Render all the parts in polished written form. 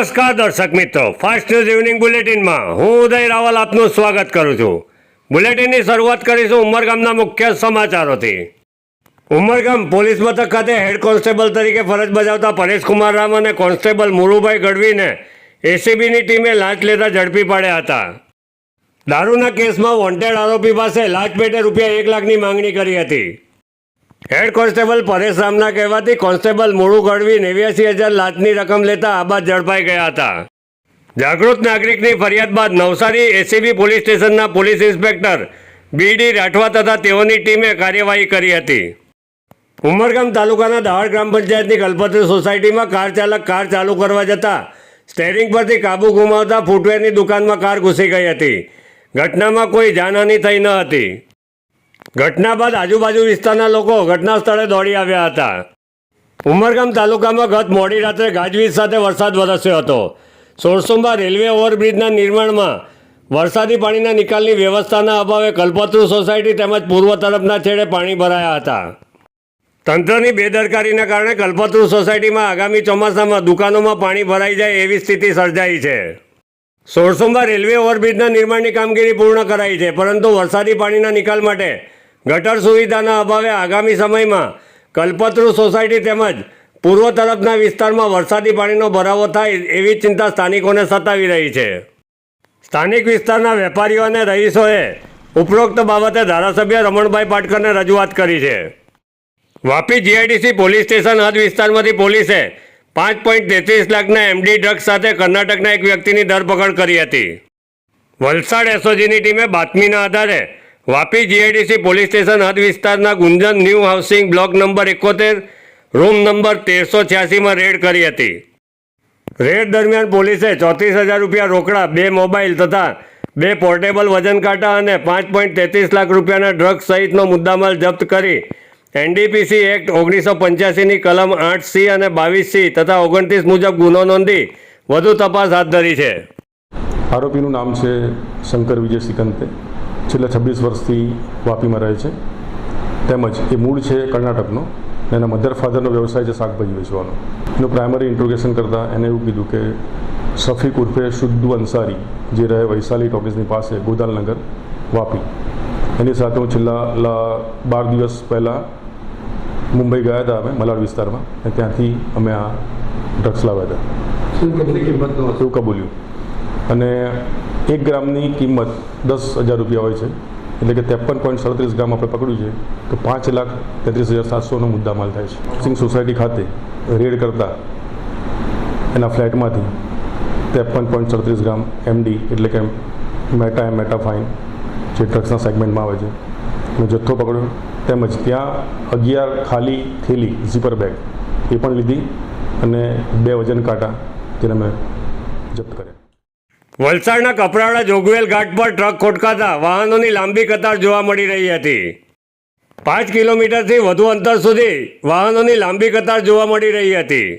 નમસ્કાર દર્શક મિત્રો, ફાસ્ટ ન્યૂઝ ઇવનિંગ બુલેટિનમાં હું ઉદય રાવલ આપનું સ્વાગત કરું છું। બુલેટિનની શરૂઆત કરીશું ઉમરગામના મુખ્ય સમાચારોથી। ઉમરગામ પોલીસ મથક ખાતે હેડ કોન્સ્ટેબલ તરીકે ફરજ બજાવતા પરેશકુમાર રામ અને કોન્સ્ટેબલ મુળુભાઈ ગઢવીને એસીબીની ટીમે લાંચ લેતા ઝડપી પાડ્યા હતા। દારૂના કેસમાં વોન્ટેડ આરોપી પાસે લાંચ પેટે ₹1 લાખની માંગણી કરી હતી। હેડ કોન્સ્ટેબલ પરેશ રામના કહેવાથી કોન્સ્ટેબલ મુળુ ગઢવી 89,000 લાંચની રકમ લેતા આ બાદ ઝડપાઈ ગયા હતા। જાગૃત નાગરિકની ફરિયાદ બાદ નવસારી એસીબી પોલીસ સ્ટેશનના પોલીસ ઇન્સ્પેક્ટર બીડી રાઠવા તથા તેઓની ટીમે કાર્યવાહી કરી હતી। ઉમરગામ તાલુકાના દહાડ ગ્રામ પંચાયતની કલ્પતરુ સોસાયટીમાં કાર ચાલક કાર ચાલુ કરવા જતાં સ્ટેરિંગ પરથી કાબુ ગુમાવતા ફૂટવેરની દુકાનમાં કાર ઘૂસી ગઈ હતી। ઘટનામાં કોઈ જાનહાનિ થઈ ન હતી। ઘટના બાદ આજુબાજુ વિસ્તારના લોકો ઘટના સ્થળે દોડી આવ્યા હતા। ઉમરગામ તાલુકામાં ગત મોડી રાત્રે ગાજવીજ સાથે વરસાદ વરસ્યો હતો। સોરસુંબા રેલવે ઓવરબ્રિજના નિર્માણમાં વરસાદી પાણીના નિકાલની વ્યવસ્થાના અભાવે કલ્પતરુ સોસાયટી તેમજ પૂર્વ તરફના છેડે પાણી ભરાયા હતા। તંત્રની બેદરકારીના કારણે કલ્પતરુ સોસાયટીમાં આગામી ચોમાસામાં દુકાનોમાં પાણી ભરાઈ જાય એવી સ્થિતિ સર્જાઈ છે। સોરસુંબા રેલવે ઓવરબ્રિજના નિર્માણની કામગીરી પૂર્ણ કરાઈ છે, પરંતુ વરસાદી પાણીના નિકાલ માટે ગટર સુવિધાના અભાવે આગામી સમયમાં કલ્પતરુ સોસાયટી તેમજ પૂર્વ તરફના વિસ્તારમાં વરસાદી પાણીનો ભરાવો થાય એવી ચિંતા સ્થાનિકોને સતાવી રહી છે। સ્થાનિક વિસ્તારના વેપારીઓ અને રહીશોએ ઉપરોક્ત બાબતે ધારાસભ્ય રમણભાઈ પાટકરને રજૂઆત કરી છે। વાપી જીઆઈડીસી પોલીસ સ્ટેશન હદ વિસ્તારમાંથી પોલીસે 5.33 લાખના એમડી ડ્રગ્સ સાથે કર્ણાટકના એક વ્યક્તિની ધરપકડ કરી હતી। વલસાડ એસઓજીની ટીમે બાતમીના આધારે વાપી જીઆઈડીસી પોલીસ સ્ટેશન હદ વિસ્તારના Gunjan new housing block number 71 room number 1386માં રેડ કરી હતી। રેડ દરમિયાન પોલીસે ₹34,000 રોકડા, 2 મોબાઈલ તથા 2 પોર્ટેબલ વજન કાંટા અને 5.33 લાખ રૂપિયાના ડ્રગ્સ સહિતનો મુદ્દામાલ જપ્ત કરી એનડીપીસી એક્ટ 1985ની કલમ 8C અને 22C તથા 29 મુજબ ગુનો નોંધી વધુ તપાસ હાથ ધરી છે। આરોપીનું નામ છે શંકર વિજય સિકંતે। છેલ્લા 26 વર્ષથી વાપીમાં રહે છે, તેમજ એ મૂળ છે કર્ણાટકનો। એના મધર ફાધરનો વ્યવસાય છે શાકભાજી વેચવાનો। એનું પ્રાઇમરી ઇન્ટ્રોગેશન કરતાં એને એવું કીધું કે શફીક ઉર્ફે શુદ્ધુ અંસારી, જે રહે વૈશાલી ટોકીઝની પાસે ગોદાલનગર વાપી, એની સાથે હું છેલ્લા 12 દિવસ પહેલાં મુંબઈ ગયા હતા અમે મલાડ વિસ્તારમાં, અને ત્યાંથી અમે આ ડ્રગ્સ લાવ્યા હતા એવું કબૂલ્યું। અને 1 ગ્રામની કિંમત ₹10,000 હોય છે, એટલે કે 53.37 ગ્રામ આપણે પકડ્યું છે, તો 5,33,700નો મુદ્દામાલ થાય છે। સિંગ સોસાયટી ખાતે રેડ કરતાં એના ફ્લેટમાંથી 53.37 ગ્રામ એમડી એટલે કે મેટાફાઇન જે ડ્રગ્સના સેગમેન્ટમાં આવે છે એનો જથ્થો પકડ્યો, તેમજ ત્યાં 11 ખાલી થેલી ઝીપર બેગ એ પણ લીધી અને 2 વજન કાંટા જેને મેં જપ્ત કર્યા। વલસાડના કપરાડા જોગવેલ ઘાટ પર ટ્રક ખોટકાતા વાહનોની લાંબી કતાર જોવા મળી રહી હતી। 5 કિલોમીટરથી વધુ અંતર સુધી વાહનોની લાંબી કતાર જોવા મળી રહી હતી।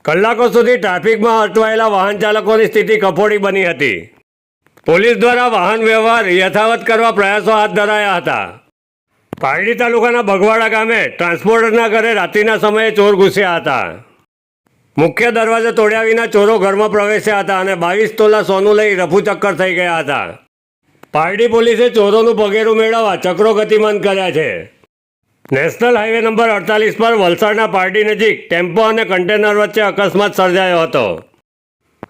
કલાકો સુધી ટ્રાફિકમાં અટવાયેલા વાહન ચાલકોની સ્થિતિ કફોડી બની હતી। પોલીસ દ્વારા વાહન વ્યવહાર યથાવત કરવા પ્રયાસો હાથ ધરાયા હતા। પારડી તાલુકાના બગવાડા ગામે ટ્રાન્સપોર્ટરના ઘરે રાત્રિના સમયે ચોર ઘૂસ્યા હતા। મુખ્ય દરવાજો તોડ્યા વિના ચોરો ઘરમાં પ્રવેશ્યા હતા અને 22 તોલા સોનું લઈ રફુચક્કર થઈ ગયા હતા। પારડી પોલીસે ચોરોનું પગેરું મેળવવા ચક્રો ગતિમાન કર્યા છે। નેશનલ હાઈવે નંબર 48 પર વલસાડના પારડી નજીક ટેમ્પો અને કન્ટેનર વચ્ચે અકસ્માત સર્જાયો હતો।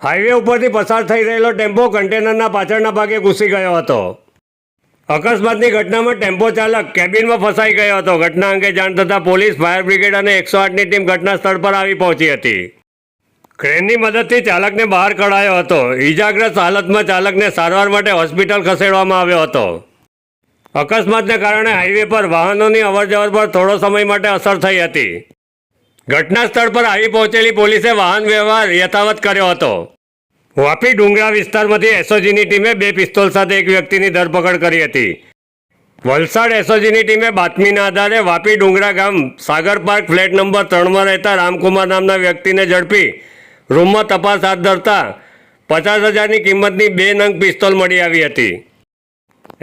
હાઈવે ઉપરથી પસાર થઈ રહેલો ટેમ્પો કન્ટેનરના પાછળના ભાગે ઘૂસી ગયો હતો। અકસ્માતની ઘટનામાં ટેમ્પો ચાલક કેબિનમાં ફસાઈ ગયો હતો। ઘટના અંગે જાણ થતાં પોલીસ, ફાયર બ્રિગેડ અને 108ની ટીમ ઘટના સ્થળ પર આવી પહોંચી હતી। ક્રેનની મદદથી ચાલકને બહાર કઢાયો હતો। ઈજાગ્રસ્ત હાલતમાં ચાલકને સારવાર માટે હોસ્પિટલ ખસેડવામાં આવ્યો હતો। અકસ્માતને કારણે હાઈવે પર વાહનોની અવરજવર પર થોડો સમય માટે અસર થઈ હતી। ઘટના સ્થળ પર આવી પહોંચેલી પોલીસે વાહન વ્યવહાર યથાવત કર્યો હતો। વાપી ડુંગરા વિસ્તારમાંથી એસઓજીની ટીમે 2 પિસ્તોલ સાથે એક વ્યક્તિની ધરપકડ કરી હતી। વલસાડ એસઓજીની ટીમે બાતમીના આધારે વાપી ડુંગરા ગામ સાગર પાર્ક ફ્લેટ નંબર 3માં રહેતા રામકુમાર નામના વ્યક્તિને ઝડપી રૂમમાં તપાસ હાથ ધરતા 50,000ની કિંમતની 2 નંગ પિસ્તોલ મળી આવી હતી।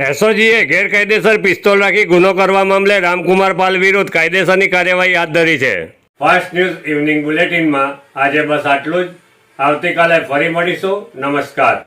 એસઓજીએ ગેરકાયદેસર પિસ્તોલ રાખી ગુનો કરવા મામલે રામકુમાર પાલ વિરુદ્ધ કાયદેસરની કાર્યવાહી હાથ ધરી છે। ફાસ્ટ ન્યૂઝ ઇવનિંગ બુલેટિનમાં આજે બસ આટલું જ। આવતીકાલે ફરી મળીશું. નમસ્કાર.